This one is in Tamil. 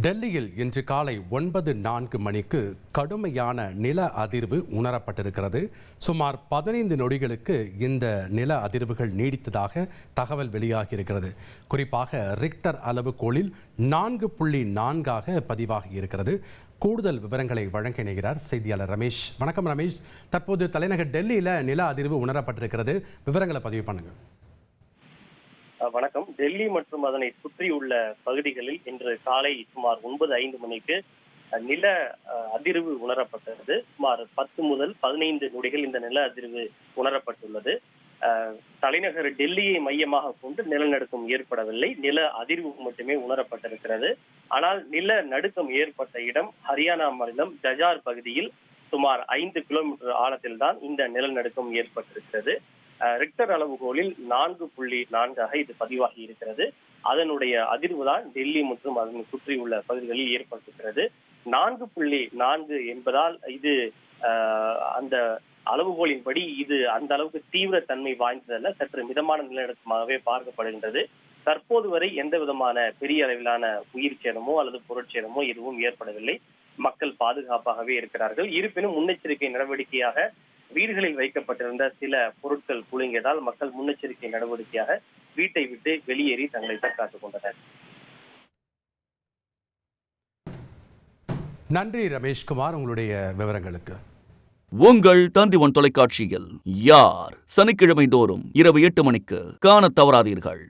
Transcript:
டெல்லியில் இன்று காலை 9:04 மணிக்கு கடுமையான நில அதிர்வு உணரப்பட்டிருக்கிறது. சுமார் 15 நொடிகளுக்கு இந்த நில அதிர்வுகள் நீடித்ததாக தகவல் வெளியாகியிருக்கிறது. குறிப்பாக ரிக்டர் அளவுகோலில் 4.4 பதிவாகி இருக்கிறது. கூடுதல் விவரங்களை வழங்க இணைகிறார் செய்தியாளர் ரமேஷ். வணக்கம் ரமேஷ். தற்போது தலைநகர் டெல்லியில் நில அதிர்வு உணரப்பட்டிருக்கிறது. விவரங்களை பதிவு பண்ணுங்க. வணக்கம். டெல்லி மற்றும் அதனை சுற்றியுள்ள பகுதிகளில் இன்று காலை சுமார் 9:05 மணிக்கு நில அதிர்வு உணரப்பட்டது. சுமார் 10 முதல் 15 நொடிகள் இந்த நில அதிர்வு உணரப்பட்டுள்ளது. தலைநகர் டெல்லியை மையமாக கொண்டு நிலநடுக்கம் ஏற்படவில்லை, நில அதிர்வு மட்டுமே உணரப்பட்டிருக்கிறது. ஆனால் நில நடுக்கம் ஏற்பட்ட இடம் ஹரியானா மாநிலம் ஜஜார் பகுதியில் சுமார் 5 கிலோமீட்டர் ஆழத்தில் தான் இந்த நிலநடுக்கம் ஏற்பட்டிருக்கிறது. ரிக்டர் அளவுகோலில் 4.4 இது பதிவாகி இருக்கிறது. அதனுடைய அதிர்வு தான் டெல்லி மற்றும் அதனை சுற்றியுள்ள பகுதிகளில் ஏற்பட்டிருக்கிறது. 4.4 என்பதால் இது அந்த அளவுகோலின்படி இது அந்த அளவுக்கு தீவிர தன்மை வாய்ந்ததல்ல, சற்று மிதமான நிலநடுக்கமாகவே பார்க்கப்படுகின்றது. தற்போது வரை எந்த விதமான பெரிய அளவிலான உயிர் சேதமோ அல்லது பொருட்சேதமோ எதுவும் ஏற்படவில்லை. மக்கள் பாதுகாப்பாகவே இருக்கிறார்கள். இருப்பினும் முன்னெச்சரிக்கை நடவடிக்கையாக வீடுகளில் வைக்கப்பட்டிருந்த சில பொருட்கள் குலுங்கியதால் மக்கள் முன்னெச்சரிக்கை நடவடிக்கையாக வீட்டை விட்டு வெளியேறி தங்களை தற்காத்துக் கொண்டனர். நன்றி ரமேஷ்குமார், உங்களுடைய விவரங்களுக்கு. உங்கள் தந்திவன் தொலைக்காட்சியில் யார் சனிக்கிழமை தோறும் இரவு 8 மணிக்கு காண தவறாதீர்கள்.